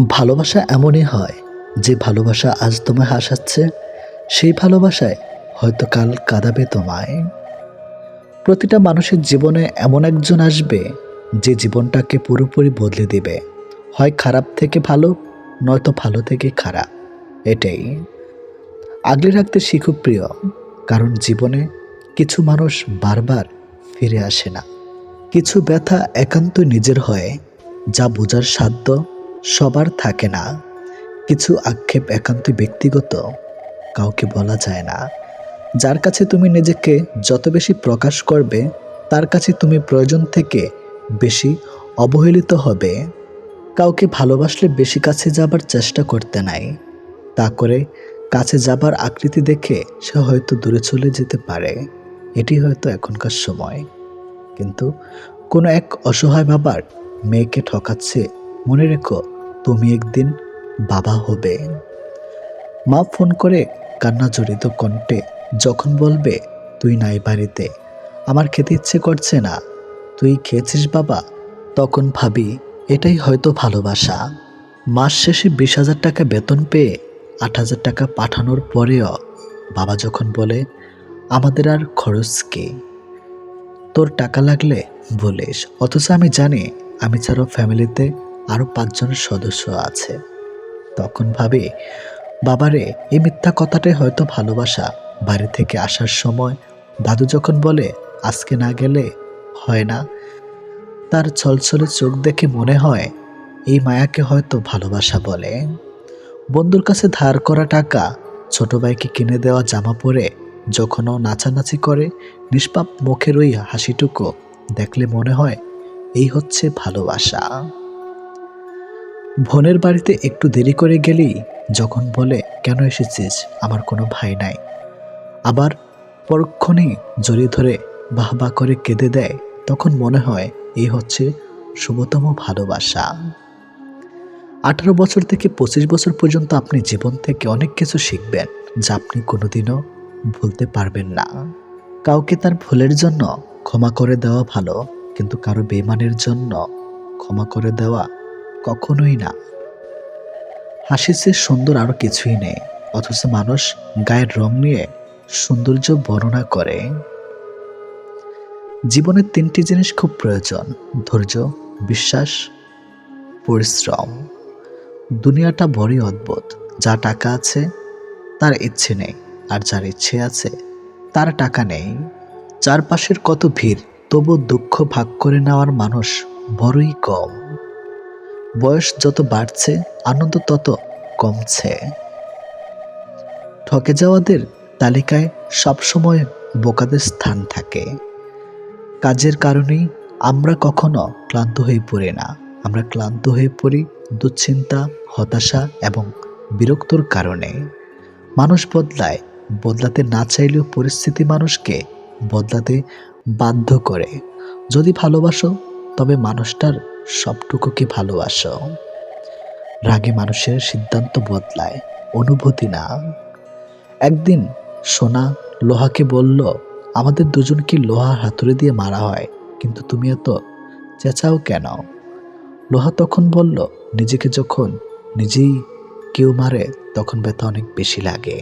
ভালোবাসা এমনই হয় যে ভালোবাসা আজ তোমায় হাসাচ্ছে, সেই ভালোবাসায় হয়তো কাল কাঁদাবে তোমায়। প্রতিটা মানুষের জীবনে এমন একজন আসবে যে জীবনটাকে পুরোপুরি বদলে দেবে। হয় খারাপ থেকে ভালো, নয়তো ভালো থেকে খারাপ। এটাই আগলে রাখতে শিখো প্রিয়, কারণ জীবনে কিছু মানুষ বারবার ফিরে আসে না। কিছু ব্যথা একান্ত নিজের হয়, যা বোঝার সাধ্য সবার থাকে না। কিছু আক্ষেপ একান্ত ব্যক্তিগত, কাউকে বলা যায় না। যার কাছে তুমি নিজেকে যত বেশি প্রকাশ করবে, তার কাছে তুমি প্রয়োজন থেকে বেশি অবহেলিত হবে। কাউকে ভালোবাসলে বেশি কাছে যাবার চেষ্টা করতে নাই, তা করে কাছে যাবার আকৃতি দেখে সে হয়তো দূরে চলে যেতে পারে। এটি হয়তো এখনকার সময়। কিন্তু কোনো এক অসহায় বাবার মেয়েকে ঠকাচ্ছে, মনে রেখো তুমি একদিন বাবা হবে। মা ফোন করে কান্না জড়িত কণ্ঠে যখন বলবে, তুই নাই বাড়িতে, আমার খেতে ইচ্ছে করছে না, তুই খেয়েছিস বাবা? তখন ভাবি এটাই হয়তো ভালোবাসা। মাস শেষে 20,000 টাকা বেতন পেয়ে 8,000 টাকা পাঠানোর পরেও বাবা যখন বলে, আমাদের আর খরচ কি, তোর টাকা লাগলে বলিস। অথচ আমি জানি আমি ছাড়াও ফ্যামিলিতে আরও 5 জন সদস্য আছে। তখন ভাবি, বাবারে এই মিথ্যা কথাটাই হয়তো ভালোবাসা। বাড়ি থেকে আসার সময় দাদু যখন বলে, আজকে না গেলে হয় না, তার ছলছলে চোখ দেখে মনে হয় এই মায়াকে হয়তো ভালোবাসা বলে। বন্ধুর কাছে ধার করা টাকা, ছোট ভাইকে কিনে দেওয়া জামা পরে যখনও নাচানাচি করে, নিষ্পাপ মুখের ওই হাসিটুকু দেখলে মনে হয় এই হচ্ছে ভালোবাসা। বোনের বাড়িতে একটু দেরি করে গেলেই যখন বলে, কেন এসেছিস, আমার কোনো ভাই নাই, আবার পরক্ষণেই জড়িয়ে ধরে বাহবা করে কেঁদে দেয়, তখন মনে হয় এই হচ্ছে শুভতম ভালোবাসা। 18 বছর থেকে 25 বছর পর্যন্ত আপনি জীবন থেকে অনেক কিছু শিখবেন, যা আপনি কোনোদিনও ভুলতে পারবেন না। কাউকে তার ভুলের জন্য ক্ষমা করে দেওয়া ভালো, কিন্তু কারো বেইমানের জন্য ক্ষমা করে দেওয়া কখনোই না। হাসির চেয়ে সুন্দর আরো কিছুই নেই, অথচ মানুষ গায়ের রং নিয়ে সৌন্দর্য বর্ণনা করে। জীবনের 3টি জিনিস খুব প্রয়োজন: ধৈর্য, বিশ্বাস, পরিশ্রম। দুনিয়াটা বড়ই অদ্ভুত। যা টাকা আছে তার ইচ্ছে নেই, আর যার ইচ্ছে আছে তার টাকা নেই। চারপাশের কত ভিড়, তবু দুঃখ ভাগ করে নেওয়ার মানুষ বড়ই কম। বয়স যত বাড়ছে আনন্দ তত কমছে। ঠকে যাওয়াদের তালিকায় সবসময় বোকাদের স্থান থাকে। কাজের কারণেই আমরা কখনো ক্লান্ত হয়ে পড়ি না। আমরা ক্লান্ত হয়ে পড়ি দুশ্চিন্তা, হতাশা এবং বিরক্তর কারণে। মানুষ বদলায়, বদলাতে না চাইলেও পরিস্থিতি মানুষকে বদলাতে বাধ্য করে। যদি ভালোবাসো তবে মানুষটার সবটুকুকে ভালোবাসো। রাগে মানুষের সিদ্ধান্ত বদলায়, অনুভূতি না। একদিন সোনা লোহাকে বলল, আমাদের দুজনকে লোহা হাতুড়ি দিয়ে মারা হয়, কিন্তু তুমি এত চেঁচাও কেন? লোহা তখন বলল, নিজেকে যখন নিজেই কেউ মারে তখন ব্যথা অনেক বেশি লাগে।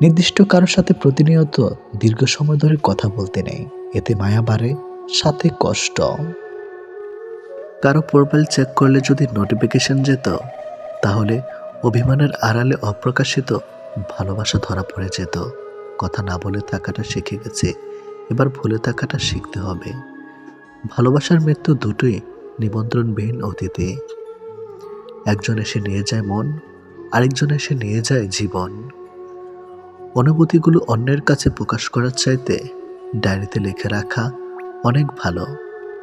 নির্দিষ্ট কারোর সাথে প্রতিনিয়ত দীর্ঘ সময় ধরে কথা বলতে নেই, এতে মায়া বাড়ে, সাথে কষ্ট। কারো প্রোফাইল চেক করলে যদি নোটিফিকেশন যেত, তাহলে অভিমানের আড়ালে অপ্রকাশিত ভালোবাসা ধরা পড়ে যেত। কথা না বলে থাকাটা শিখে গেছে, এবার ভুলে থাকাটা শিখতে হবে। ভালোবাসার মৃত্যু দুটোই নিমন্ত্রণবিহীন অতিথি। একজন এসে নিয়ে যায় মন, আরেকজন এসে নিয়ে যায় জীবন। অনুভূতিগুলো অন্যের কাছে প্রকাশ করার চাইতে ডায়েরিতে লিখে রাখা অনেক ভালো।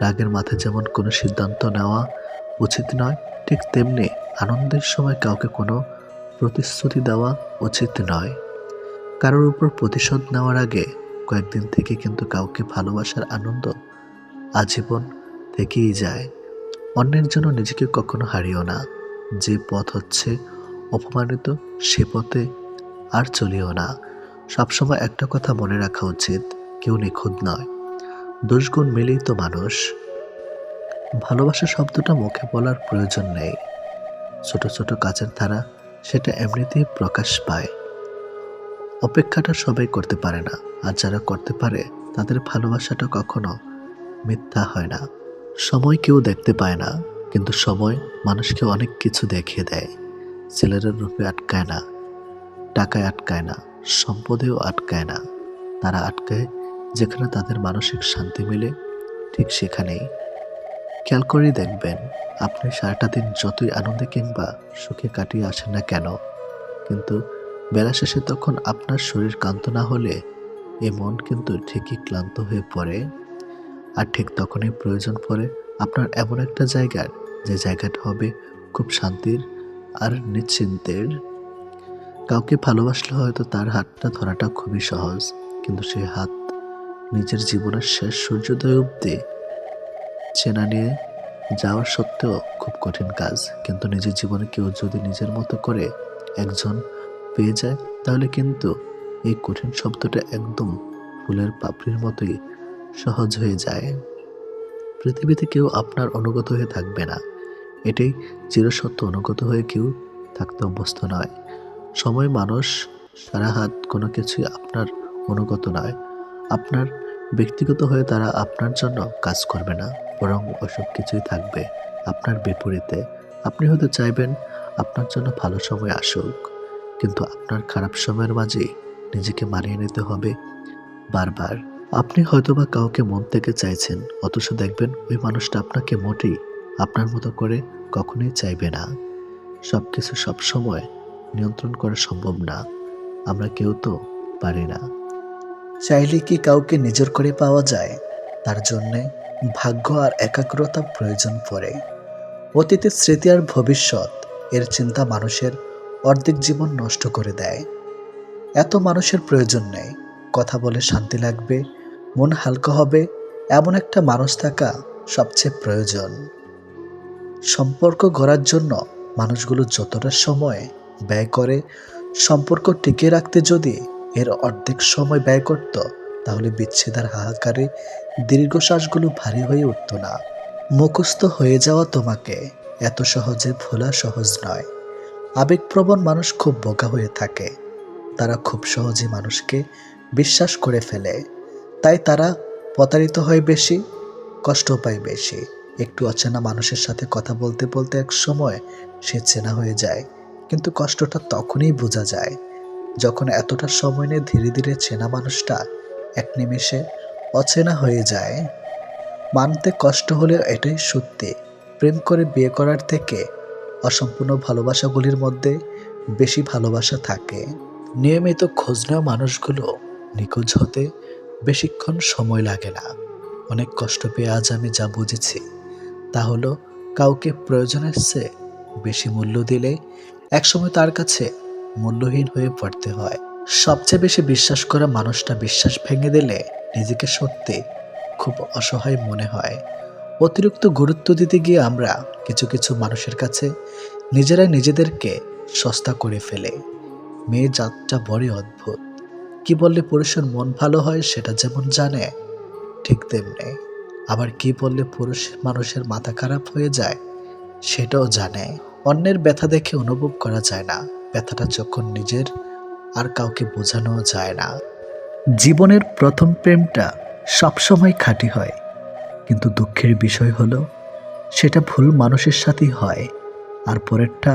রাগের মাথায় যেমন কোনো সিদ্ধান্ত নেওয়া উচিত নয়, ঠিক তেমনি আনন্দের সময় কাউকে কোনো প্রতিশ্রুতি দেওয়া উচিত নয়। কারোর উপর প্রতিশোধ নেওয়ার আগে কয়েকদিন থেকে কিন্তু কাউকে ভালোবাসার আনন্দ আজীবন থেকেই যায়। অন্যের জন্য নিজেকে কখনো হারিও না। যে পথ হচ্ছে অপমানিত, সে পথে আর চলিও না। সবসময় একটা কথা মনে রাখা উচিত, কেউ নিখুঁত নয়, দোষগুণ মিলেই তো মানুষ। ভালোবাসা শব্দটা মুখে বলার প্রয়োজন নেই, ছোট ছোট কাজের ধারা, সেটা এমনিতেই প্রকাশ পায়। অপেক্ষাটা সবাই করতে পারে না, আর যারা করতে পারে তাদের ভালোবাসাটা কখনো মিথ্যা হয় না। সময় কেউ দেখতে পায় না, কিন্তু সময় মানুষকে অনেক কিছু দেখিয়ে দেয়। ছেলেরা রূপে আটকায় না, টাকায় আটকায় না, সম্পদেও আটকায় না। তারা আটকায় যেখানে তাদের মানসিক শান্তি মেলে, ঠিক সেখানেই। খেয়াল করেই দেখবেন, আপনি সারাটা দিন যতই আনন্দে কিংবা সুখে কাটিয়ে আসেন না কেন, কিন্তু বেলা শেষে তখন আপনার শরীর ক্লান্ত না হলে এ মন কিন্তু ঠিকই ক্লান্ত হয়ে পড়ে। আর ঠিক তখনই প্রয়োজন পড়ে আপনার এমন একটা জায়গার, যে জায়গাটা হবে খুব শান্তির আর নিশ্চিন্তের। কাউকে ভালোবাসলে হয়তো তার হাতটা ধরাটা খুবই সহজ, কিন্তু সেই হাত নিজের জীবনের শেষ সূর্যোদয় অবধি চেনা নিয়ে যাওয়া সত্ত্বেও খুব কঠিন কাজ। কিন্তু নিজের জীবনে কেউ যদি নিজের মতো করে একজন পেয়ে যায়, তাহলে কিন্তু এই কঠিন শব্দটা একদম ফুলের পাপড়ির মতোই সহজ হয়ে যায়। পৃথিবীতে কেউ আপনার অনুগত হয়ে থাকবে না, এটাই চিরসত্য। অনুগত হয়ে কেউ থাকতে অভ্যস্ত নয়। সময়, মানুষ, সারা হাত কোনো কিছুই আপনার অনুগত নয়। আপনার ব্যক্তিগত হয়ে তারা আপনার জন্য কাজ করবে না, বরং ওসব কিছুই থাকবে আপনার বিপরীতে। আপনি হয়তো চাইবেন আপনার জন্য ভালো সময় আসুক, কিন্তু আপনার খারাপ সময়ের মাঝে নিজেকে মানিয়ে নিতে হবে বারবার। আপনি হয়তোবা কাউকে মন থেকে চাইছেন, অথচ দেখবেন ওই মানুষটা আপনাকে মোটেই আপনার মতো করে কখনোই চাইবে না। সবকিছু সবসময় নিয়ন্ত্রণ করা সম্ভব না, আমরা কেউ তো পারি না। চাইলে কি কাউকে নিজের করে পাওয়া যায়? তার জন্যে ভাগ্য আর একাগ্রতা প্রয়োজন পড়ে। অতীতের স্মৃতি আর ভবিষ্যৎ, এর চিন্তা মানুষের অর্ধেক জীবন নষ্ট করে দেয়। এত মানুষের প্রয়োজন নেই। কথা বলে শান্তি লাগবে, মন হালকা হবে, এমন একটা মানুষ থাকা সবচেয়ে প্রয়োজন। সম্পর্ক গড়ার জন্য মানুষগুলো যতটা সময় ব্যয় করে, সম্পর্ক টিকিয়ে রাখতে যদি এর অর্ধেক সময় ব্যয় করত, তাহলে বিচ্ছেদের হাহাকারে দীর্ঘশ্বাসগুলো ভারী হয়ে উঠত না। মুখস্থ হয়ে যাওয়া তোমাকে এত সহজে ভোলা সহজ নয়। আবেগপ্রবণ মানুষ খুব বোকা হয়ে থাকে। তারা খুব সহজে মানুষকে বিশ্বাস করে ফেলে, তাই তারা প্রতারিত হয় বেশি, কষ্ট পায় বেশি। একটু অচেনা মানুষের সাথে কথা বলতে বলতে এক সময় সে চেনা হয়ে যায়, কিন্তু কষ্টটা তখনই বোঝা যায় যখন এতটা সময় নিয়ে ধীরে ধীরে চেনা মানুষটা এক নিমেষে অচেনা হয়ে যায়। মানতে কষ্ট হলেও এটাই সত্যি, প্রেম করে বিয়ে করার থেকে অসম্পূর্ণ ভালোবাসাগুলির মধ্যে বেশি ভালোবাসা থাকে। নিয়মিত খোঁজ নেওয়া মানুষগুলো নিখোঁজ হতে বেশিক্ষণ সময় লাগে না। অনেক কষ্ট পেয়ে আজ আমি যা বুঝেছি, তা হলো কাউকে প্রয়োজনের চেয়ে বেশি মূল্য দিলে একসময় তার কাছে মূল্যহীন হয়ে পড়তে হয়। সবচেয়ে বেশি বিশ্বাস করা মানুষটা বিশ্বাস ভেঙে দিলে নিজেকে সত্যি খুব অসহায় মনে হয়। অতিরিক্ত গুরুত্ব দিতে গিয়ে আমরা কিছু কিছু মানুষের কাছে নিজেরাই নিজেদেরকে সস্তা করে ফেলে। মেয়ে জাতটা বড়ই অদ্ভুত। কি বললে পুরুষের মন ভালো হয় সেটা যেমন জানে, ঠিক তেমনি আবার কি বললে পুরুষ মানুষের মাথা খারাপ হয়ে যায় সেটাও জানে। অন্যের ব্যথা দেখে অনুভব করা যায় না, ব্যথাটা যখন নিজের আর কাউকে বোঝানো যায় না। জীবনের প্রথম প্রেমটা সবসময় খাঁটি হয়, কিন্তু দুঃখের বিষয় হলো সেটা ভুল মানুষের সাথেই হয়, আর পরেরটা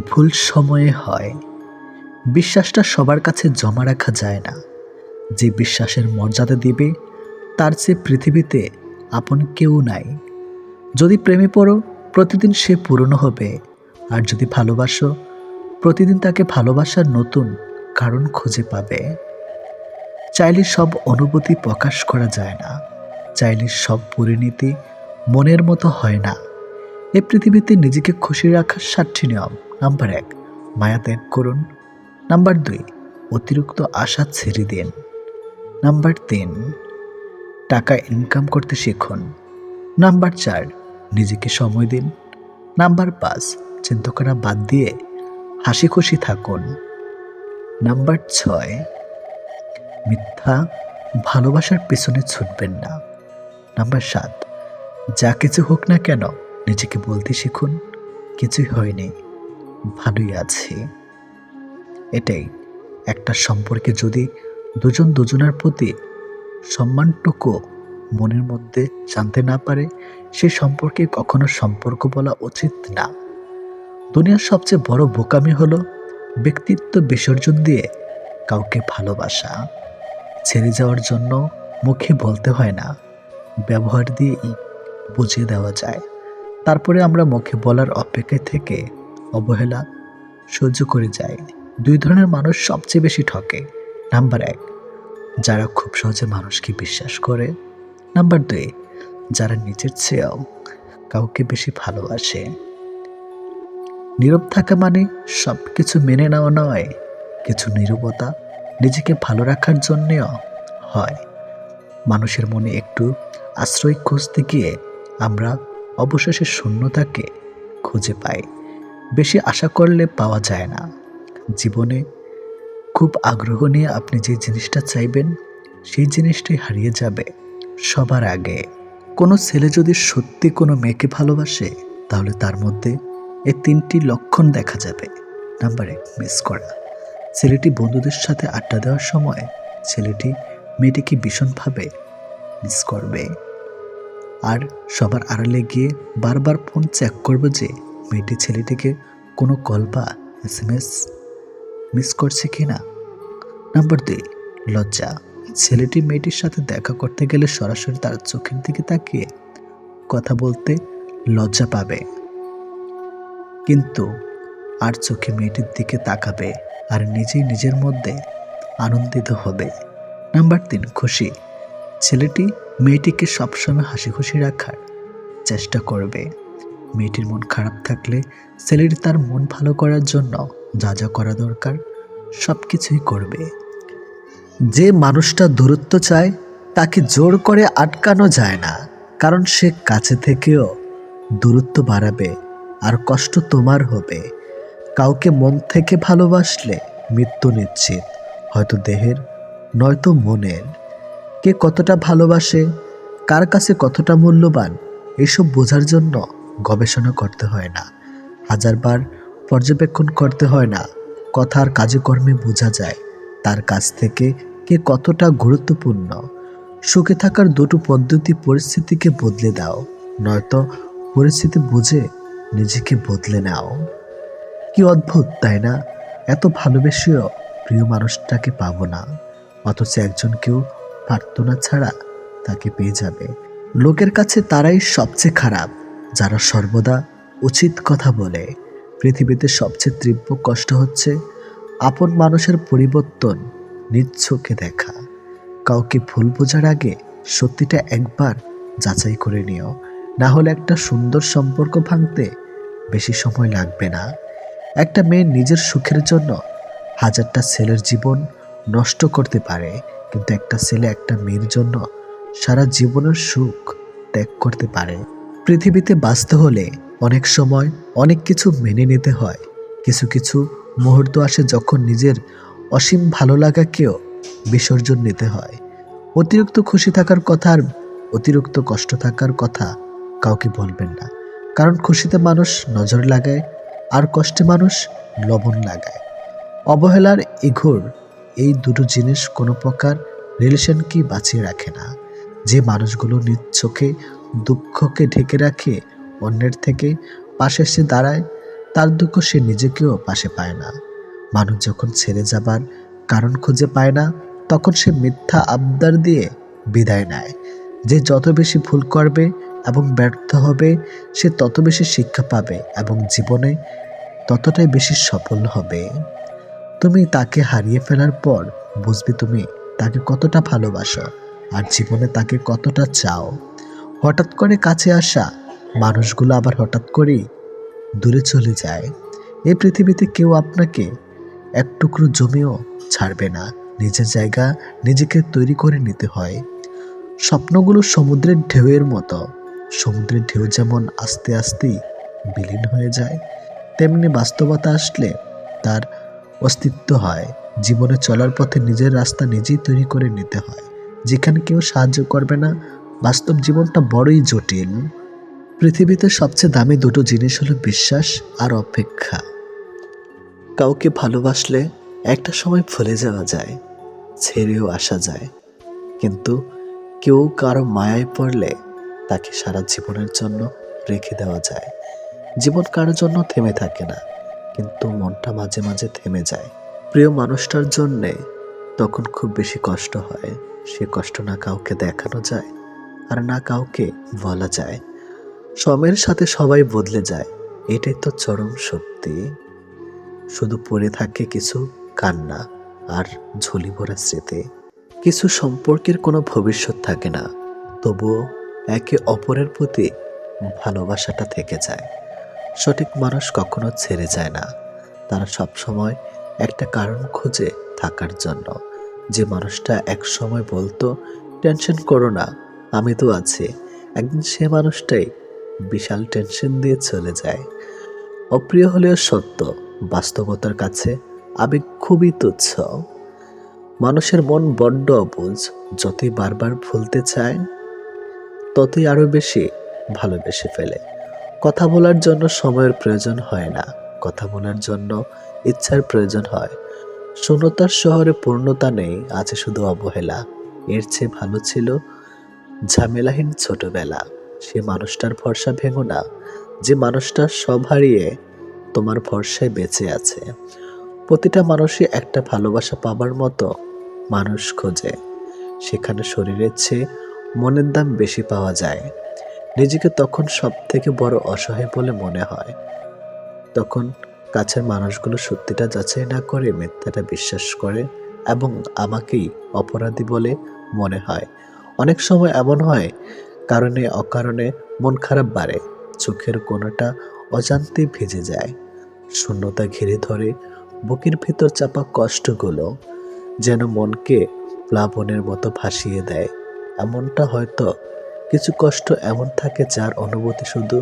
ভুল সময়ে হয়। বিশ্বাসটা সবার কাছে জমা রাখা যায় না। যে বিশ্বাসের মর্যাদা দিবে তার চেয়ে পৃথিবীতে আপন কেউ নাই। যদি প্রেমে পড়ো, প্রতিদিন সে পুরনো হবে। আর যদি ভালোবাসো, প্রতিদিন তাকে ভালোবাসার নতুন কারণ খুঁজে পাবে। চাইলে সব অনুভূতি প্রকাশ করা যায় না, চাইলে সব পরিণতি মনের মতো হয় না। এ পৃথিবীতে নিজেকে খুশি রাখার 7টি নিয়ম। নাম্বার 1, মায়া ত্যাগ করুন। নাম্বার 2, অতিরিক্ত আশা ছেড়ে দিন। নাম্বার 3, টাকা ইনকাম করতে শিখুন। নাম্বার 4, নিজেকে সময় দিন। নাম্বার 5, চিন্তা করা বাদ দিয়ে হাসি খুশি থাকুন। নাম্বার 6, মিথ্যা ভালোবাসার পেছনে ছুটবেন না। নাম্বার 7, যা কিছু হোক না কেন নিজেকে বলতে শিখুন, কিছুই হয়নি। ভালোই আছি। এটাই, একটা সম্পর্কে যদি দুজন দুজনের প্রতি সম্মানটুকু মনের মধ্যে জানতে না পারে, সেই সম্পর্কে কখনো সম্পর্ক বলা উচিত না। দুনিয়ার সবচেয়ে বড় বোকামি হলো ব্যক্তিত্ব বিসর্জন দিয়ে কাউকে ভালোবাসা। ছেড়ে যাওয়ার জন্য মুখে বলতে হয় না, ব্যবহার দিয়েই বুঝিয়ে দেওয়া যায়। তারপরে আমরা মুখে বলার অপেক্ষায় থেকে অবহেলা সহ্য করে যাই। দুই ধরনের মানুষ সবচেয়ে বেশি ঠকে। নাম্বার 1, যারা খুব সহজে মানুষকে বিশ্বাস করে। নাম্বার 2, যারা নিজের চেয়েও কাউকে বেশি ভালোবাসে। নীরব থাকা মানে সব কিছু মেনে নেওয়া নয়, কিছু নীরবতা নিজেকে ভালো রাখার জন্যেও হয়। মানুষের মনে একটু আশ্রয় খুঁজতে গিয়ে আমরা অবশেষে শূন্যতাকে খুঁজে পাই। বেশি আশা করলে পাওয়া যায় না। জীবনে খুব আগ্রহ নিয়ে আপনি যে জিনিসটা চাইবেন, সেই জিনিসটাই হারিয়ে যাবে সবার আগে। কোনো ছেলে যদি সত্যি কোনো মেয়েকে ভালোবাসে, তাহলে তার মধ্যে এই 3টি লক্ষণ দেখা যাবে। নাম্বার 1, মিস করা। ছেলেটি বন্ধুদের সাথে আড্ডা দেওয়ার সময় ছেলেটি মেয়েটিকে ভীষণভাবে মিস করবে, আর সবার আড়ালে গিয়ে বারবার ফোন চেক করবে যে মেয়েটি ছেলেটিকে কোনো কল বা SMS মিস করছে কিনা। নাম্বার 2, লজ্জা। ছেলেটি মেয়েটির সাথে দেখা করতে গেলে সরাসরি তার চোখের দিকে তাকিয়ে কথা বলতে লজ্জা পাবে, কিন্তু আর চোখে মেয়েটির দিকে তাকাবে আর নিজেই নিজের মধ্যে আনন্দিত হবে। নাম্বার 3, খুশি। ছেলেটি মেয়েটিকে সবসময় হাসি খুশি রাখার চেষ্টা করবে। মেয়েটির মন খারাপ থাকলে ছেলেটি তার মন ভালো করার জন্য যা যা করা দরকার সব কিছুই করবে। যে মানুষটা দূরত্ব চায় তাকে জোর করে আটকানো যায় না, কারণ সে কাছে থেকেও দূরত্ব বাড়াবে আর কষ্ট তোমার হবে। কাউকে মন থেকে ভালোবাসলে মৃত্যু নিশ্চিত, হয়তো দেহের নয়তো মনের। কে কতটা ভালোবাসে, কার কাছে কতটা মূল্যবান, এসব বোঝার জন্য গবেষণা করতে হয় না, হাজারবার পর্যবেক্ষণ করতে হয় না। কথার কাজে কর্মে বোঝা যায় তার কাছ থেকে কে কতটা গুরুত্বপূর্ণ। সুখে থাকার দুটো পদ্ধতি: পরিস্থিতিকে বদলে দাও, নয়তো পরিস্থিতি বুঝে নিজেকে বদলে নাও। কি অদ্ভুত তাই না? এত ভালোবেসেও প্রিয় মানুষটাকে পাবো না, অথচ একজনকেও প্রার্থনা ছাড়া তাকে পেয়ে যাবে। লোকের কাছে তারাই সবচেয়ে খারাপ যারা সর্বদা উচিত কথা বলে। পৃথিবীতে সবচেয়ে তীব্র কষ্ট হচ্ছে আপন মানুষের পরিবর্তন নিজ চোখে দেখা। কাউকে ভুল বোঝার আগে সত্যিটা একবার যাচাই করে নিও, না হলে একটা সুন্দর সম্পর্ক ভাঙতে বেশি সময় লাগবে না। একটা মেয়ে নিজের সুখের জন্য হাজারটা ছেলের জীবন নষ্ট করতে পারে, কিন্তু একটা ছেলে একটা মেয়ের জন্য সারা জীবনের সুখ ত্যাগ করতে পারে। পৃথিবীতে বাঁচতে হলে অনেক সময় অনেক কিছু মেনে নিতে হয়। কিছু কিছু মুহূর্ত আসে যখন নিজের অসীম ভালো লাগাকেও বিসর্জন নিতে হয়। অতিরিক্ত খুশি থাকার কথা আর অতিরিক্ত কষ্ট থাকার কথা কাউকে বলবেন না, কারণ খুশিতে মানুষ নজর লাগায় আর কষ্টে মানুষ লবণ লাগায়। অবহেলার ইঘোর এই দুটো জিনিস কোনো প্রকার রিলেশনকে বাঁচিয়ে রাখে না। যে মানুষগুলো নিজ চোখে দুঃখকে ঢেকে রাখে, অন্যের থেকে পাশে এসে দাঁড়ায়, তার দুঃখ সে নিজেকেও পাশে পায় না। মানুষ যখন ছেড়ে যাবার কারণ খুঁজে পায় না, তখন সে মিথ্যা আবদার দিয়ে বিদায় নেয়। যে যত বেশি ভুল করবে এবং ব্যর্থ হবে, সে তত বেশি শিক্ষা পাবে এবং জীবনে ততটাই বেশি সফল হবে। তুমি তাকে হারিয়ে ফেলার পর বুঝবে তুমি তাকে কতটা ভালোবাসো আর জীবনে তাকে কতটা চাও। হঠাৎ করে কাছে আসা মানুষগুলো আবার হঠাৎ করেই দূরে চলে যায়। এই পৃথিবীতে কেউ আপনাকে এক টুকরো জমিও ছাড়বে না। নিজের জায়গা নিজেকে তৈরি করে নিতে হয়। স্বপ্নগুলো সমুদ্রের ঢেউয়ের মতো। সমুদ্রের ঢেউ যেমন আস্তে আস্তেই বিলীন হয়ে যায়, তেমনি বাস্তবতা আসলে তার অস্তিত্ব হয়। জীবনে চলার পথে নিজের রাস্তা নিজেই তৈরি করে নিতে হয়। যেখানে কেউ সাহায্য করবে না, বাস্তব জীবনটা বড়ই জটিল। পৃথিবীতে সবচেয়ে দামি দুটো জিনিস হলো বিশ্বাস আর অপেক্ষা। কাউকে ভালোবাসলে একটা সময় ভুলে যাওয়া যায়, ছেড়েও আসা যায়, কিন্তু কেউ কারো মায়ায় পড়লে তাকে সারা জীবনের জন্য রেখে দেওয়া যায়। জীবন কারোর জন্য থেমে থাকে না, কিন্তু মনটা মাঝে মাঝে থেমে যায়। প্রিয় মানুষটার জন্যে তখন খুব বেশি কষ্ট হয়। সে কষ্ট না কাউকে দেখানো যায়, আর না কাউকে বলা যায়। সময়ের সাথে সবাই বদলে যায়, এটাই তো চরম সত্যি। শুধু পড়ে থাকে কিছু কান্না আর ঝুলি ভরা স্মৃতি। কিছু সম্পর্কের কোনো ভবিষ্যৎ থাকে না, তবুও একে অপরের প্রতি ভালোবাসাটা থেকে যায়। সঠিক মানুষ কখনো ছেড়ে যায় না, তারা সবসময় একটা কারণ খোঁজে থাকার জন্য। যে মানুষটা এক সময় বলতো টেনশন করো না, আমি তো আছি, একদিন সে মানুষটাই বিশাল টেনশন দিয়ে চলে যায়। অপ্রিয় হলেও সত্য, বাস্তবতার কাছে আবেগ খুবই তুচ্ছ। মানুষের মন বড্ড অবুঝ, যতই বারবার ভুলতে চায় ততই আরো বেশি ভালোবেসে ফেলে। কথা বলার জন্য সময়ের প্রয়োজন হয় না, কথা বলার জন্য ইচ্ছার প্রয়োজন হয়। শূন্যতার শহরে পূর্ণতা নেই, আছে শুধু অবহেলা। এর চেয়ে ভালো ছিল ঝামেলাহীন ছোটবেলা। সে মানুষটার ভরসা ভেঙো না, যে মানুষটা সব হারিয়ে তোমার ভরসায় বেঁচে আছে। প্রতিটা মানুষই একটা ভালোবাসা পাবার মতো মানুষ খোঁজে, সেখানে শরীরের চেয়ে মনের দাম বেশি পাওয়া যায়। নিজেকে তখন সব থেকে বড় অসহায় বলে মনে হয়। তখন কাছের মানুষগুলো সত্যিটা যাচাই না করে মিথ্যাটা বিশ্বাস করে, এবং আমাকেই অপরাধী বলে মনে হয়। অনেক সময় এমন হয়, কারণে অকারণে মন খারাপ বাড়ে, চোখের কোণাটা অজান্তেই ভিজে যায়, শূন্যতা ঘিরে ধরে বুকের ভিতর চাপা কষ্টগুলো যেন মনকে প্লাবনের মতো ভাসিয়ে দেয়। এমনটা হয়তো কিছু কষ্ট এমন থাকে যার অনুভূতি শুধু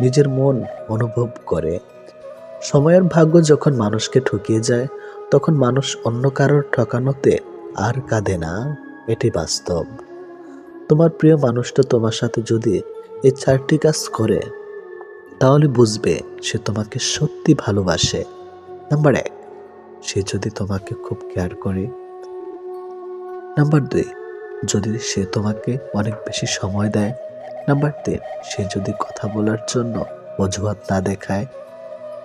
নিজের মন অনুভব করে। সময়ের ভাগ্য যখন মানুষকে ঠকিয়ে যায়, তখন মানুষ অন্য কারোর ঠকানোতে আর কাঁদে না, এটি বাস্তব। তোমার প্রিয় মানুষটা তোমার সাথে যদি এই 4টি কাজ করে, তাহলে বুঝবে সে তোমাকে সত্যি ভালোবাসে। নাম্বার 1, সে যদি তোমাকে খুব কেয়ার করে। নাম্বার 2, যদি সে তোমাকে অনেক বেশি সময় দেয়। নাম্বার 3, সে যদি কথা বলার জন্য অজুহাত না দেখায়।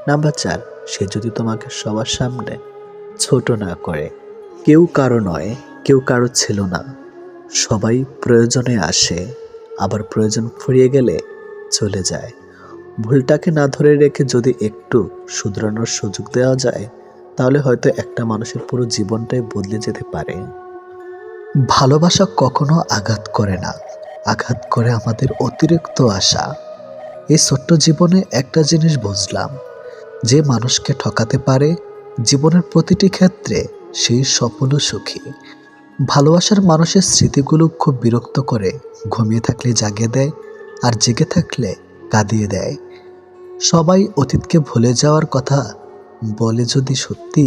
নাম্বার 4, সে যদি তোমাকে সবার সামনে ছোট না করে। কেউ কারো নয়, কেউ কারো ছিল না। সবাই প্রয়োজনে আসে, আবার প্রয়োজন ফুরিয়ে গেলে চলে যায়। ভুলটাকে না ধরে রেখে যদি একটু শুধরানোর সুযোগ দেওয়া যায়, তাহলে হয়তো একটা মানুষের পুরো জীবনটাই বদলে যেতে পারে। ভালোবাসা কখনো আঘাত করে না, আঘাত করে আমাদের অতিরিক্ত আশা। এই ছোট্ট জীবনে একটা জিনিস বুঝলাম, যে মানুষকে ঠকাতে পারে জীবনের প্রতিটি ক্ষেত্রে সেই সফল ও সুখী। ভালোবাসার মানুষের স্মৃতিগুলো খুব বিরক্ত করে, ঘুমিয়ে থাকলে জাগিয়ে দেয়, আর জেগে থাকলে কাঁদিয়ে দেয়। সবাই অতীতকে ভুলে যাওয়ার কথা বলে, যদি সত্যি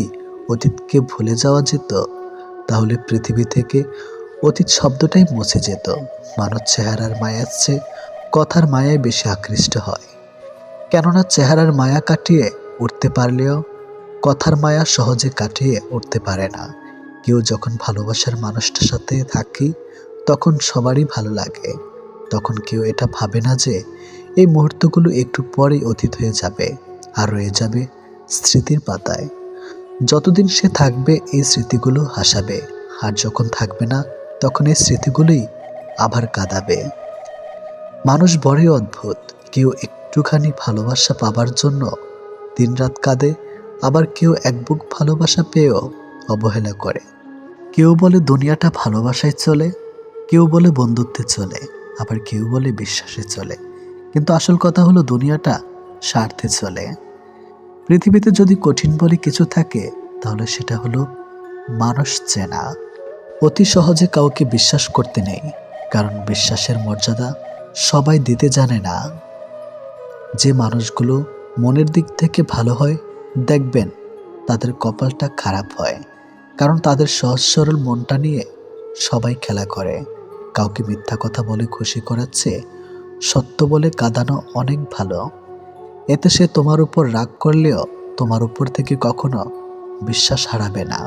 অতীতকে ভুলে যাওয়া যেত, তাহলে পৃথিবী থেকে অতীত শব্দটাই মুছে যেত। মানুষ চেহারার মায়ার চেয়ে কথার মায়ায় বেশি আকৃষ্ট হয়, কেননা চেহারার মায়া কাটিয়ে উঠতে পারলেও কথার মায়া সহজে কাটিয়ে উঠতে পারে না। কেউ যখন ভালোবাসার মানুষটার সাথে থাকি, তখন সবারই ভালো লাগে। তখন কেউ এটা ভাবে না যে এই মুহূর্তগুলো একটু পরেই অতীত হয়ে যাবে, আর রয়ে যাবে স্মৃতির পাতায়। যতদিন সে থাকবে এই স্মৃতিগুলো হাসাবে, আর যখন থাকবে না, তখন এই স্মৃতিগুলোই আবার কাঁদাবে। মানুষ বড়ই অদ্ভুত, কেউ একটুখানি ভালোবাসা পাবার জন্য দিনরাত কাঁদে, আবার কেউ এক বুক ভালোবাসা পেয়েও অবহেলা করে। কেউ বলে দুনিয়াটা ভালোবাসায় চলে, কেউ বলে বন্ধুত্বে চলে, আবার কেউ বলে বিশ্বাসে চলে। কিন্তু আসল কথা হলো দুনিয়াটা স্বার্থে চলে। পৃথিবীতে যদি কঠিন বলে কিছু থাকে, তাহলে সেটা হলো মানুষ চেনা। অতি সহজে কাউকে বিশ্বাস করতে নেই, কারণ বিশ্বাসের মর্যাদা সবাই দিতে জানে না। যে মানুষগুলো মনের দিক থেকে ভালো হয়, দেখবেন তাদের কপালটা খারাপ হয়, কারণ তাদের সহজ সরল মনটা নিয়ে সবাই খেলা করে। কাউকে মিথ্যা কথা বলে খুশি করাচ্ছে সত্য বলে কাঁদানো অনেক ভালো। এতে সে তোমার উপর রাগ করলেও তোমার উপর থেকে কখনো বিশ্বাস হারাবে না।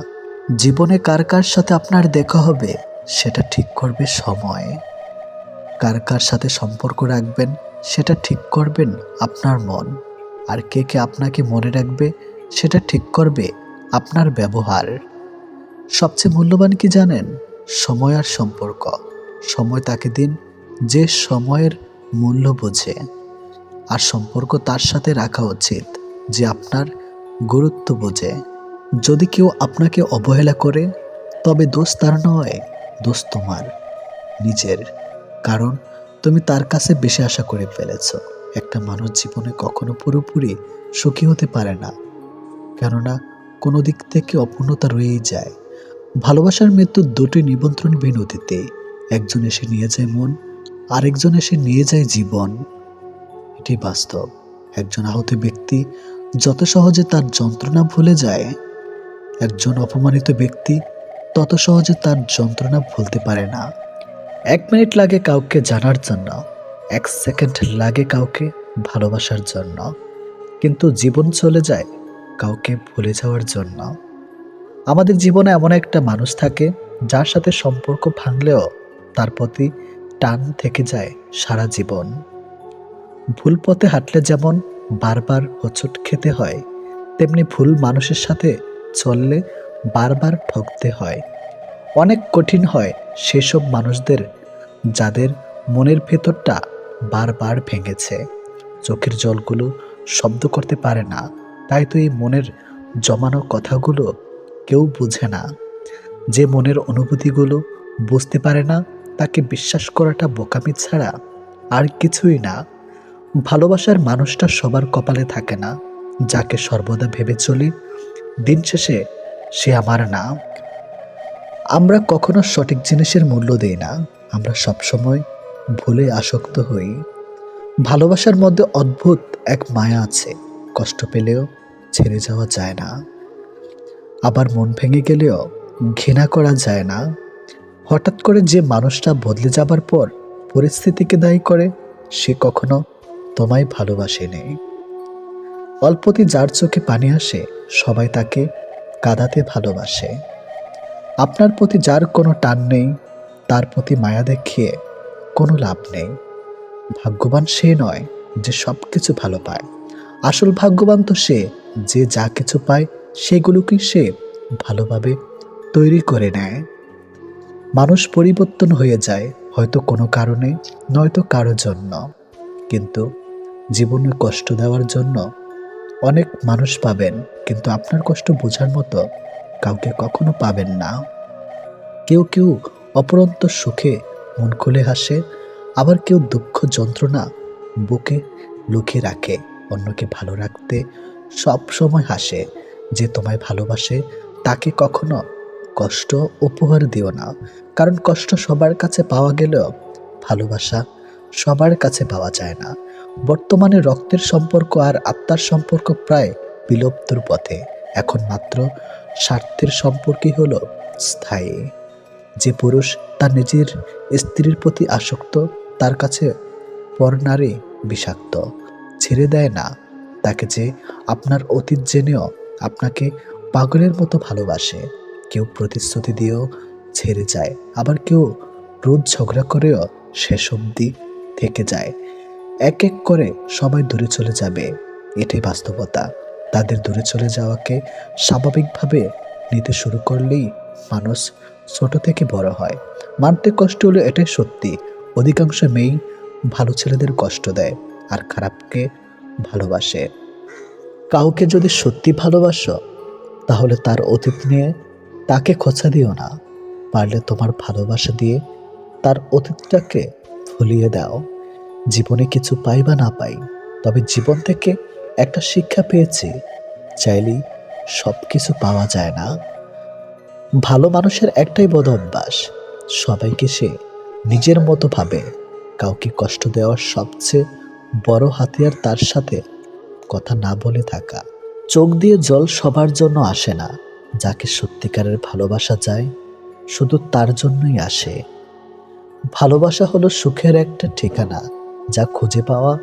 জীবনে কার কার সাথে আপনার দেখা হবে সেটা ঠিক করবে সময়। কার কার সাথে সম্পর্ক রাখবেন সেটা ঠিক করবেন আপনার মন। আর কে কে আপনাকে মনে রাখবে সেটা ঠিক করবে আপনার ব্যবহার। সবচেয়ে মূল্যবান কি জানেন? সময় আর সম্পর্ক। সময় তাকে দিন যে সময়ের মূল্য বোঝে, আর সম্পর্ক তার সাথে রাখা উচিত যে আপনার গুরুত্ব বোঝে। যদি কেউ আপনাকে অবহেলা করে তবে দোষ তার নয়, দোষ তোমার নিজের। কারণ তুমি তার কাছে বেশি আশা করে ফেলেছ। একটা মানুষ জীবনে কখনো পুরোপুরি সুখী হতে পারে না, কেননা কোনো দিক থেকে অপূর্ণতা রয়েই যায়। ভালোবাসার মৃত্যু দুটি নিমন্ত্রণবিহীন অতীতে। একজন এসে নিয়ে যায় মন, আরেকজন এসে নিয়ে যায় জীবন। এটি বাস্তব। একজন আহত ব্যক্তি যত সহজে তার যন্ত্রণা ভুলে যায়, একজন অপমানিত ব্যক্তি তত সহজে তার যন্ত্রণা ভুলতে পারে না। 1 মিনিট লাগে কাউকে জানার জন্য, 1 সেকেন্ড লাগে কাউকে ভালোবাসার জন্য, কিন্তু জীবন চলে যায় কাউকে ভুলে যাওয়ার জন্য। আমাদের জীবনে এমন একটা মানুষ থাকে যার সাথে সম্পর্ক ভাঙলেও তার প্রতি টান থেকে যায় সারা জীবন। ভুল পথে হাঁটলে যেমন বারবার হোঁচট খেতে হয়, তেমনি ভুল মানুষের সাথে চললে বারবার ঠকতে হয়। অনেক কঠিন হয় সেসব মানুষদের যাদের মনের ভেতরটা বারবার ভেঙেছে। চোখের জলগুলো শব্দ করতে পারে না, তাই তো এই মনের জমানো কথাগুলো কেউ বুঝে না। যে মনের অনুভূতিগুলো বুঝতে পারে না তাকে বিশ্বাস করাটা বোকামি ছাড়া আর কিছুই না। ভালোবাসার মানুষটা সবার কপালে থাকে না। যাকে সর্বদা ভেবে চলি দিন শেষে সে আমার না। আমরা কখনো সঠিক জিনিসের মূল্য দেই না, আমরা সবসময় ভুলে আসক্ত হই। ভালোবাসার মধ্যে অদ্ভুত এক মায়া আছে, কষ্ট পেলেও ছেড়ে যাওয়া যায় না, আবার মন ভেঙে গেলেও ঘৃণা করা যায় না। হঠাৎ করে যে মানুষটা বদলে যাবার পর পরিস্থিতিকে দায়ী করে, সে কখনো তোমায় ভালোবাসেনি। অল্পতে যার চোখে পানি আসে সবাই তাকে কাঁদাতে ভালোবাসে। আপনার প্রতি যার কোনো টান নেই তার প্রতি মায়া দেখিয়ে কোনো লাভ নেই। ভাগ্যবান সে নয় যে সব কিছু ভালো পায়, আসল ভাগ্যবান তো সে যে যা কিছু পায় সেগুলোকে সে ভালোভাবে তৈরি করে নেয়। মানুষ পরিবর্তন হয়ে যায়, হয়তো কোনো কারণে, নয়তো কারো জন্য, কিন্তু জীবনে কষ্ট দেওয়ার জন্য অনেক মানুষ পাবেন, কিন্তু আপনার কষ্ট বোঝার মতো কাউকে কখনো পাবেন না। কেউ কেউ অপরন্ত সুখে মন খুলে হাসে, আবার কেউ দুঃখ যন্ত্রণা বুকে লুকিয়ে রাখে। অন্যকে ভালো রাখতে সব সময় হাসে। যে তোমায় ভালোবাসে তাকে কখনো কষ্ট উপহার দিও না, কারণ কষ্ট সবার কাছে পাওয়া গেলেও ভালোবাসা সবার কাছে পাওয়া যায় না। বর্তমানে রক্তের সম্পর্ক আর আত্মার সম্পর্ক প্রায় বিলুপ্তর পথে। এখন মাত্র স্বার্থের সম্পর্কই হলো স্থায়ী। যে পুরুষ তার নিজের স্ত্রীর প্রতি আসক্ত তার কাছে পরনারী বিষাক্ত। ছেড়ে দেয় না তাকে যে আপনার অতীত জেনেও আপনাকে পাগলের মতো ভালোবাসে। কেউ প্রতিশ্রুতি দিয়েও ছেড়ে যায়, আবার কেউ রোজ ঝগড়া করেও শেষ অবধি থেকে যায়। এক এক করে সবাই দূরে চলে যাবে, এটাই বাস্তবতা। তাদের দূরে চলে যাওয়াকে স্বাভাবিকভাবে নিতে শুরু করলেই মানুষ ছোট থেকে বড় হয়। মানতে কষ্ট হলে এটাই সত্যি, অধিকাংশ মেয়েই ভালো ছেলেদের কষ্ট দেয় আর খারাপকে ভালোবাসে। কাউকে যদি সত্যি ভালোবাসো তাহলে তার অতীত নিয়ে তাকে খোঁচা দিও না, পারলে তোমার ভালোবাসা দিয়ে তার অতীতটাকে ভুলিয়ে দাও। জীবনে কিছু পাই বা না পাই, তবে জীবন থেকে একটা শিক্ষা পেয়েছি, চাইলেই সব কিছু পাওয়া যায় না। ভালো মানুষের একটাই বদ অভ্যাস, সবাইকে সে নিজের মতো ভাবে। কাউকে কষ্ট দেওয়ার সবচেয়ে বড় হাতিয়ার তার সাথে কথা না বলে থাকা। চোখ দিয়ে জল সবার জন্য আসে না, যাকে সত্যিকারের ভালোবাসা যায় শুধু তার জন্যই আসে। ভালোবাসা হলো সুখের একটা ঠিকানা, যা খুঁজে পাওয়া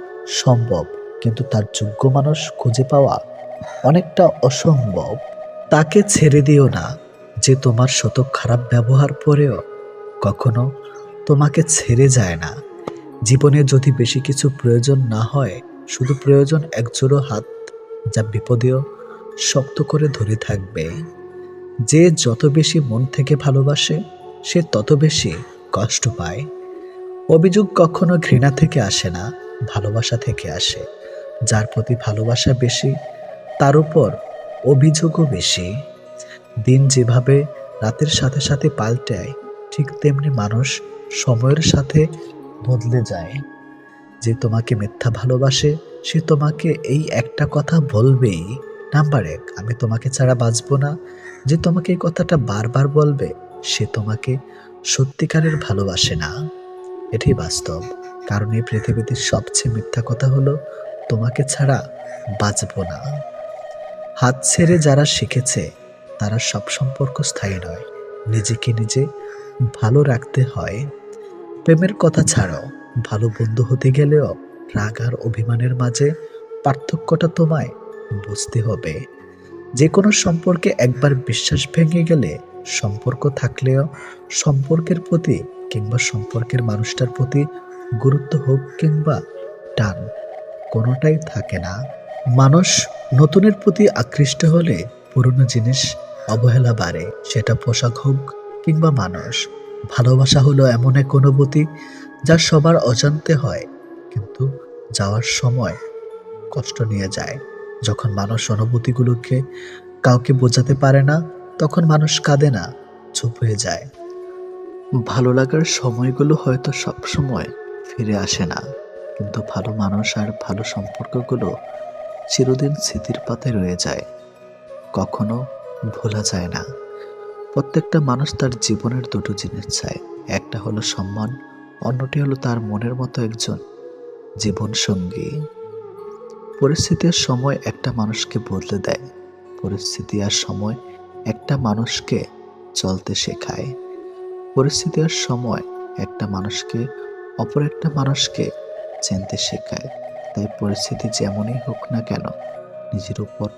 সম্ভব, কিন্তু তার যোগ্য মানুষ খুঁজে পাওয়া অনেকটা অসম্ভব। তাকে ছেড়ে দিও না, যে তোমার শত খারাপ ব্যবহার পরেও কখনো তোমাকে ছেড়ে যায় না। জীবনে যদি বেশি কিছু প্রয়োজন না হয়, শুধু প্রয়োজন একজোড়ো হাত, যা বিপদেও শক্ত করে ধরে থাকবে। যে যত বেশি মন থেকে ভালোবাসে, সে তত বেশি কষ্ট পায়। অভিযোগ কখনো ঘৃণা থেকে আসে না, ভালোবাসা থেকে আসে। যার প্রতি ভালোবাসা বেশি, তার উপর অভিযোগও বেশি। দিন যেভাবে রাতের সাথে সাথে পাল্টায়, ঠিক তেমনি মানুষ সময়ের সাথে বদলে যায়। যে তোমাকে মিথ্যা ভালোবাসে, সে তোমাকে এই একটা কথা বলবেই, নাম্বার এক, আমি তোমাকে ছাড়া বাঁচবো না। যে তোমাকে এই কথাটা বারবার বলবে, সে তোমাকে সত্যিকারের ভালোবাসে না। এটাই বাস্তব। কারণ এই পৃথিবীতে সবচেয়ে মিথ্যা কথা হলো, তোমাকে ছাড়া বাঁচবো না। হাত ছেড়ে যারা শিখেছে, তারা সব সম্পর্ক স্থায়ী নয়। নিজেকে নিজে ভালো রাখতে হয়। প্রেমের কথা ছাড়ো, ভালো বন্ধু হতে গেলেও রাগ আর অভিমানের মাঝে পার্থক্যটা তোমায় বুঝতে হবে। যে কোনো সম্পর্কে একবার বিশ্বাস ভেঙে গেলে, সম্পর্ক থাকলেও সম্পর্কের প্রতি কিংবা সম্পর্কের মানুষটার প্রতি গুরুত্ব হোক কিংবা টান, কোনোটাই থাকে না। মানুষ নতুনের প্রতি আকৃষ্ট হলে পুরনো জিনিস অবহেলা বাড়ে, সেটা পোশাক হোক কিংবা মানুষ। ভালোবাসা হলো এমন এক অনুভূতি যা সবার অজান্তে হয়, কিন্তু যাওয়ার সময় কষ্ট নিয়ে যায়। যখন মানুষ অনুভূতিগুলোকে কাউকে বোঝাতে পারে না, তখন মানুষ কাঁদে না, চুপ হয়ে যায়। ভালো লাগার সময়গুলো হয়তো সব সময় ফিরে আসে না, কিন্তু ভালো মানুষ আর ভালো সম্পর্কগুলো চিরদিন স্মৃতির পাতায় রয়ে যায়, কখনো ভোলা যায় না। প্রত্যেকটা মানুষ তার জীবনের দুটো জিনিস চায়, একটা হলো সম্মান, অন্যটি হলো তার মনের মতো একজন জীবন সঙ্গী। পরিস্থিতির সময় একটা মানুষকে বদলে দেয়, পরিস্থিতি আর সময় একটা মানুষকে চলতে শেখায়। পরিস্থিতি আর সময় একটা মানুষকে অপর একটা মানুষকে চিনতে শেখায়। তাই পরিস্থিতি যেমনই হোক না কেন, নিজের উপর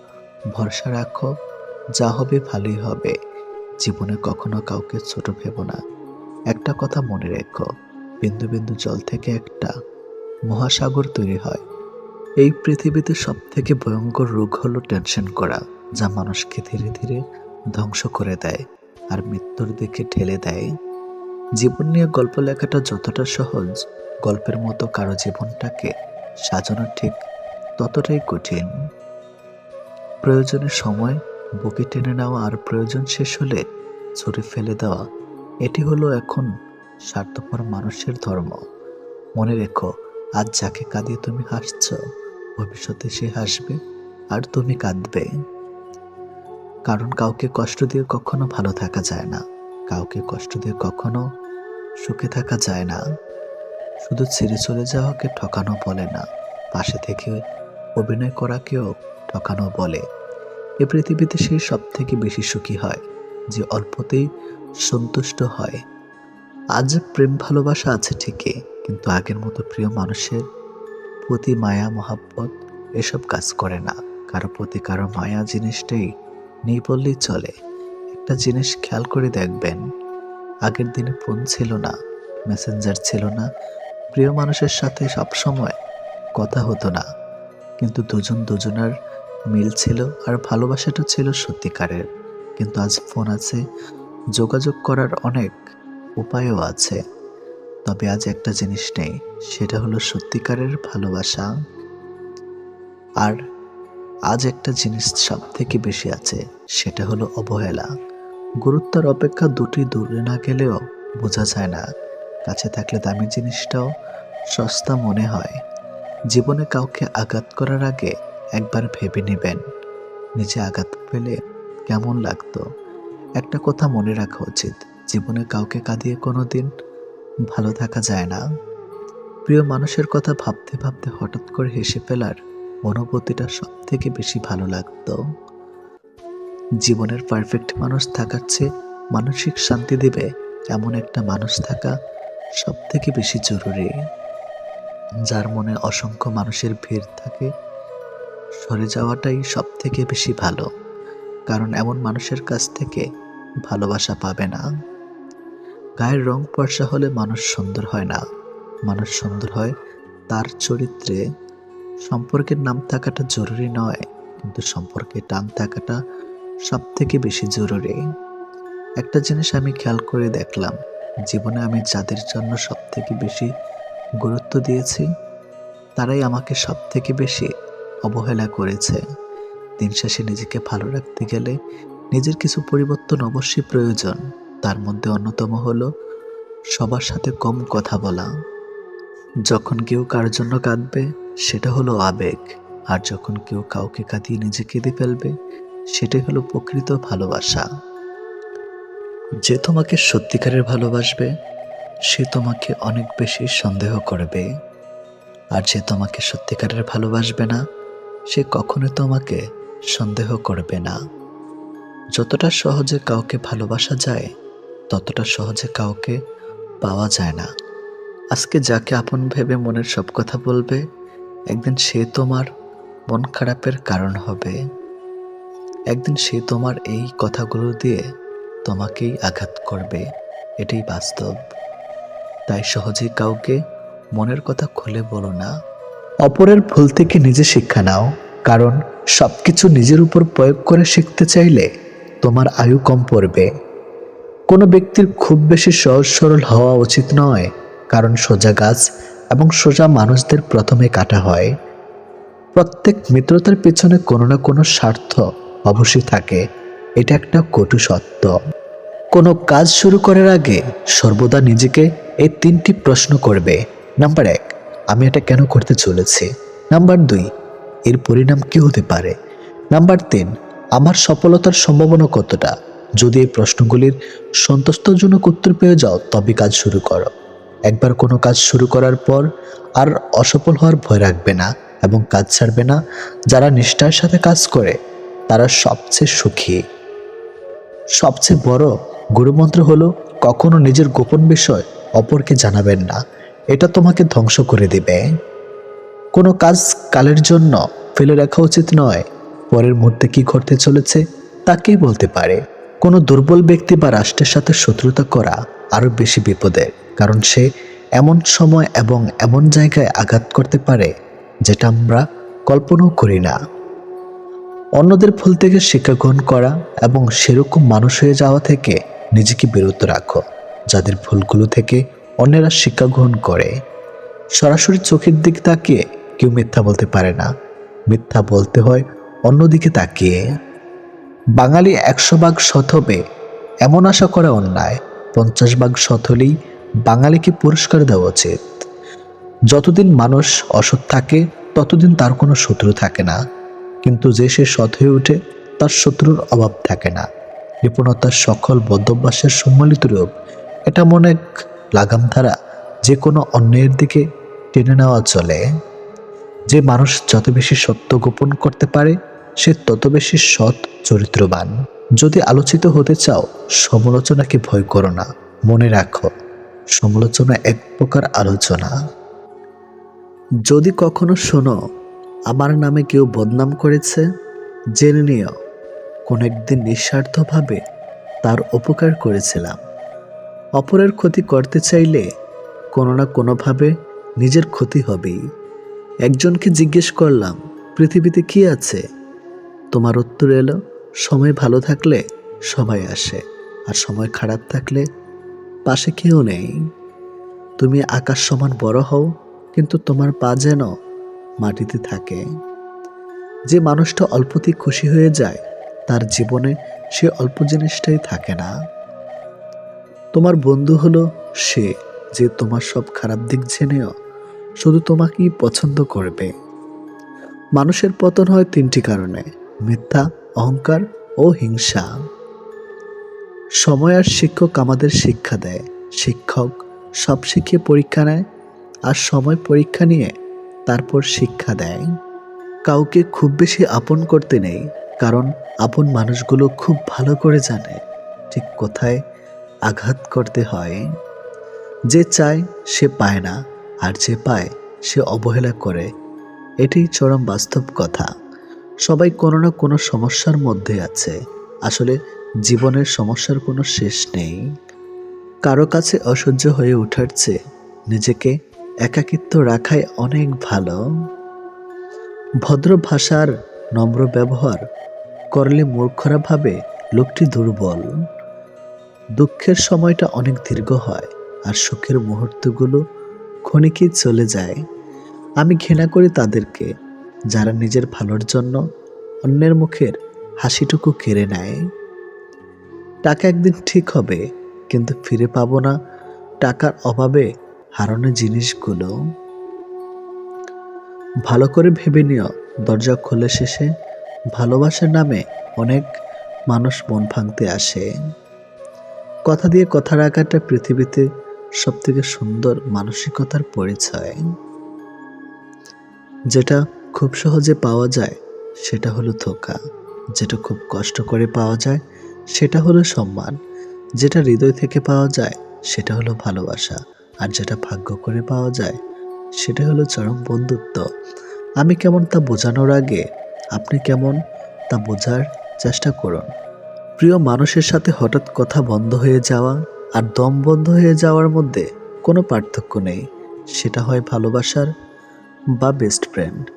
ভরসা রাখো, যা হবে ভালোই হবে। জীবনে কখনো কাউকে ছোট ভেবো না। একটা কথা মনে রেখো, বিন্দু বিন্দু জল থেকে একটা মহাসাগর তৈরি হয়। এই পৃথিবীতে সব থেকে ভয়ঙ্কর রোগ হলো টেনশন করা, যা মানুষকে ধীরে ধীরে ধ্বংস করে দেয় আর মৃত্যুর দিকে ঠেলে দেয়। জীবন নিয়ে গল্প লেখাটা যতটা সহজ, গল্পের মতো কারো জীবনটাকে সাজানো ঠিক ততটাই কঠিন। প্রয়োজনের সময় বুকে টেনে নেওয়া আর প্রয়োজন শেষ হলে ছুঁড়ে ফেলে দেওয়া, এটি হলো এখন স্বার্থপর মানুষের ধর্ম। মনে রেখো, আজ যাকে কাঁদিয়ে তুমি হাসছ, ভবিষ্যতে সে হাসবে আর তুমি কাঁদবে। কারণ কাউকে কষ্ট দিয়ে কখনো ভালো থাকা যায় না, কাউকে কষ্ট দিয়ে কখনো সুখে থাকা যায় না। শুধু ছেড়ে চলে যাওয়াকে ঠকানো বলে না, পাশে থেকে অভিনয় করাকেও ঠকানো বলে। এ পৃথিবীতে সে সব থেকে বেশি সুখী হয়, যে অল্পতেই সন্তুষ্ট হয়। আজ প্রেম ভালোবাসা আছে ঠিকই, কিন্তু আগের মতো প্রিয় মানুষের প্রতি মায়া মহাব্বত এসব কাজ করে না। কারো প্রতি কারো মায়া জিনিসটাই নেই বললেই চলে। একটা জিনিস খেয়াল করে দেখবেন, আগের দিনে ফোন ছিল না, মেসেঞ্জার ছিল না, প্রিয় মানুষের সাথে সবসময় কথা হতো না, কিন্তু দুজন দুজনার মিল ছিল আর ভালোবাসাটা ছিল সত্যিকারের। কিন্তু আজ ফোন আছে, যোগাযোগ করার অনেক উপায়ও আছে, তবে আজ একটা জিনিস নেই, সেটা হলো সত্যিকারের ভালোবাসা। আর আজ একটা জিনিস সব থেকে বেশি আছে, সেটা হলো অবহেলা। গুরুত্বের অপেক্ষা দুটি দূরে না গেলেও বোঝা যায় না, কাছে থাকলে দামি জিনিসটাও সস্তা মনে হয়। জীবনে কাউকে আঘাত করার আগে একবার ভেবে নেবেন, নিজে আঘাত পেলে কেমন লাগতো। একটা কথা মনে রাখা উচিত, জীবনে কাউকে কাঁদিয়ে কোনোদিন ভালো থাকা যায় না। প্রিয় মানুষের কথা ভাবতে ভাবতে হঠাৎ করে হেসে ফেলার অনুভূতিটা সব থেকে বেশি ভালো লাগতো। জীবনের পারফেক্ট মানুষ থাকার চেয়ে মানসিক শান্তি দেবে এমন একটা মানুষ থাকা সব থেকে বেশি জরুরি। যার মনে অসংখ্য মানুষের ভিড় থাকে, সরে যাওয়াটাই সব থেকে বেশি ভালো, কারণ এমন মানুষের কাছ থেকে ভালোবাসা পাবে না। গায়ের রং ফর্সা হলে মানুষ সুন্দর হয় না, মানুষ সুন্দর হয় তার চরিত্রে। সম্পর্কের নাম থাকাটা জরুরি নয়, কিন্তু সম্পর্কে টান থাকাটা সব থেকে বেশি জরুরি। একটা জিনিস আমি খেয়াল করে দেখলাম, জীবনে আমি যাদের জন্য সব থেকে বেশি গুরুত্ব দিয়েছি, তারাই আমাকে সব থেকে বেশি অবহেলা করেছে। দিন শেষে নিজেকে ভালো রাখতে গেলে নিজের কিছু পরিবর্তন অবশ্যই প্রয়োজন। তার মধ্যে অন্যতম হলো সবার সাথে কম কথা বলা। যখন কেউ কার জন্য কাঁদবে, সেটা হলো আবেগ। আর যখন কেউ কাউকে কাঁদিয়ে নিজে কেঁদে ফেলবে, সেটাই হলো প্রকৃত ভালোবাসা। যে তোমাকে সত্যিকারের ভালোবাসবে, সে তোমাকে অনেক বেশি সন্দেহ করবে। আর যে তোমাকে সত্যিকারের ভালোবাসবে না, সে কখনো তোমাকে সন্দেহ করবে না। যতটা সহজে কাউকে ভালোবাসা যায়, ততটা সহজে কাউকে পাওয়া যায় না। আজকে যাকে আপন ভেবে মনের সব কথা বলবে, একদিন সে তোমার মন খারাপের কারণ হবে। একদিন সে তোমার এই কথাগুলো দিয়ে তোমাকেই আঘাত করবে। এটাই বাস্তব। তাই সহজেই কাউকে মনের কথা খুলে বলো না। অপরের ভুল থেকে নিজে শিক্ষা নাও, কারণ সবকিছু নিজের উপর প্রয়োগ করে শিখতে চাইলে তোমার আয়ু কম পড়বে। কোনো ব্যক্তির খুব বেশি সহজ সরল হওয়া উচিত নয়, কারণ সোজা গাছ এবং সোজা মানুষদের প্রথমে কাটা হয়। প্রত্যেক মিত্রতার পেছনে কোনো না কোনো স্বার্থ অবশ্যই থাকে, এটা একটা কটু সত্য। কোনো কাজ শুরু করার আগে সর্বদা নিজেকে এই 3টি প্রশ্ন করবে। নাম্বার 1, আমি এটা কেন করতে চলেছি? নাম্বার 2, এর পরিণাম কি হতে পারে? নাম্বার 3, আমার সফলতার সম্ভাবনা কতটা? যদি এই প্রশ্নগুলির সন্তুষ্টজনক উত্তর পেয়ে যাও, তবে কাজ শুরু করো। একবার কোনো কাজ শুরু করার পর আর অসফল হওয়ার ভয় রাখবে না এবং কাজ ছাড়বে না। যারা নিষ্ঠার সাথে কাজ করে, তারা সবচেয়ে সুখী। সবচেয়ে বড় গুরুমন্ত্র হলো কখনো নিজের গোপন বিষয় অপরকে জানাবেন না, এটা তোমাকে ধ্বংস করে দেবে। কোনো কাজ কালের জন্য ফেলে রাখা উচিত নয়। পরের মুহূর্তে কি ঘটতে চলেছে তা কে বলতে পারে? কোনো দুর্বল ব্যক্তি বা রাষ্ট্রের সাথে শত্রুতা করা আরো বেশি বিপদের, কারণ সে এমন সময় এবং এমন জায়গায় আঘাত করতে পারে যেটা আমরা কল্পনাও করি না। অন্যদের ভুল থেকে শিক্ষা গ্রহণ করা এবং সেরকম মানুষ হয়ে যাওয়া থেকে নিজেকে বিরত রাখো, যাদের ভুলগুলো থেকে অন্যেরা শিক্ষা গ্রহণ করে। সরাসরি চোখের দিক তাকিয়ে কেউ মিথ্যা বলতে পারে না, মিথ্যা বলতে হয় অন্যদিকে তাকিয়ে। বাঙালি 100 ভাগ সৎ হবে এমন আশা করা অন্যায়। 50 ভাগ সৎ হলেই বাঙালিকে পুরস্কার দেওয়া উচিত। যতদিন মানুষ অসৎ থাকে, ততদিন তার কোনো শত্রু থাকে না, কিন্তু যে সে সৎ হয়ে ওঠে, তার শত্রুর অভাব থাকে না। কৃপণতার সকল বদ্ধভ্যাসের সম্মিলিত রূপ। এটা মনে এক লাগাম ধারা, যে কোনো অন্যায়ের দিকে টেনে নেওয়া চলে। যে মানুষ যত বেশি সত্য গোপন করতে পারে, সে তত বেশি সৎ চরিত্রবান। যদি আলোচিত হতে চাও, সমালোচনাকে ভয় করো না। মনে রাখো, সমালোচনা এক প্রকার আলোচনা। যদি কখনো শোনো আমার নামে কেউ বদনাম করেছে, জেনে নিও কোন একদিন নিঃস্বার্থভাবে তার উপকার করেছিলাম। অপরের ক্ষতি করতে চাইলে কোনো না কোনোভাবে নিজের ক্ষতি হবেই। একজনকে জিজ্ঞেস করলাম, পৃথিবীতে কি আছে? তোমার উত্তর এলো, সময় ভালো থাকলে সবাই আসে, আর সময় খারাপ থাকলে পাশে কেউ নেই। তুমি আকাশ সমান বড় হও, কিন্তু তোমার পা যেন মাটিতে থাকে। যে মানুষটা অল্পতেই খুশি হয়ে যায়, তার জীবনে সে অল্প জিনিসটাই থাকে না। তোমার বন্ধু হলো সে যে তোমার সব খারাপ দিক জেনেও শুধু তোমাকেই পছন্দ করবে। মানুষের পতন হয় 3টি কারণে: মিথ্যা, অহংকার ও হিংসা। সময় আর শিক্ষক আমাদের শিক্ষা দেয়। শিক্ষক সব শিখিয়ে পরীক্ষা নেয়, আর সময় পরীক্ষা নিয়ে তারপর শিক্ষা দেয়। কাউকে খুব বেশি আপন করতে নেই, কারণ আপন মানুষগুলো খুব ভালো করে জানে ঠিক কোথায় আঘাত করতে হয়। যে চায় সে পায় না, আর যে পায় সে অবহেলা করে। এটাই চরম বাস্তব কথা। সবাই কোনো না কোনো সমস্যার মধ্যে আছে। আসলে জীবনের সমস্যার কোনো শেষ নেই। কারো কাছে অসহ্য হয়ে ওঠার চেয়ে নিজেকে একাকিত্ব রাখাই অনেক ভালো। ভদ্র ভাষার নম্র ব্যবহার করলে মূর্খরা ভাবে লোকটি দুর্বল। দুঃখের সময়টা অনেক দীর্ঘ হয় আর সুখের মুহূর্তগুলো ক্ষণিকেই চলে যায়। আমি ঘৃণা করি তাদেরকে যারা নিজের ভালোর জন্য অন্যের মুখের হাসিটুকু কেড়ে নেয়। টাকা একদিন ঠিক হবে, কিন্তু ফিরে পাবো না টাকার অভাবে হারানো জিনিসগুলো। ভালো করে ভেবে নিও, দরজা খোলে শেষে ভালোবাসার নামে অনেক মানুষ মন ভাঙতে আসে। কথা দিয়ে কথা রাখাটা পৃথিবীতে সবথেকে সুন্দর মানসিকতার পরিচয়। যেটা খুব সহজে পাওয়া যায় সেটা হলো ধোঁকা, যেটা খুব কষ্ট করে পাওয়া যায় সেটা হলো সম্মান, যেটা হৃদয় থেকে পাওয়া যায় সেটা হলো ভালোবাসা, আর যেটা ভাগ্য করে পাওয়া যায় সেটা হলো চরম বন্ধুত্ব। আমি কেমন তা বোঝানোর আগে আপনি কেমন তা বোঝার চেষ্টা করুন। প্রিয় মানুষের সাথে হঠাৎ কথা বন্ধ হয়ে যাওয়া আর দম বন্ধ হয়ে যাওয়ার মধ্যে কোনো পার্থক্য নেই। সেটা হয় ভালোবাসার বা বেস্ট ফ্রেন্ড।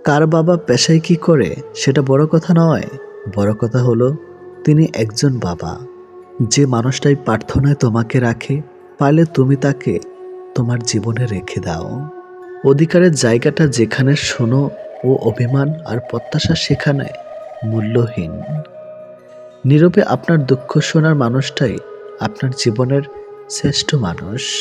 কার বাবা পেশায় কি করে সেটা বড় কথা নয়, বড় কথা হলো তিনি একজন বাবা। যে মানুষটাই প্রার্থনায় তোমাকে রাখে, পারলে তুমি তাকে তোমার জীবনে রেখে দাও। অধিকারের জায়গাটা যেখানে শোনো ও অভিমান আর প্রত্যাশা সেখানে মূল্যহীন। নীরবে আপনার দুঃখ শোনার মানুষটাই আপনার জীবনের শ্রেষ্ঠ মানুষ।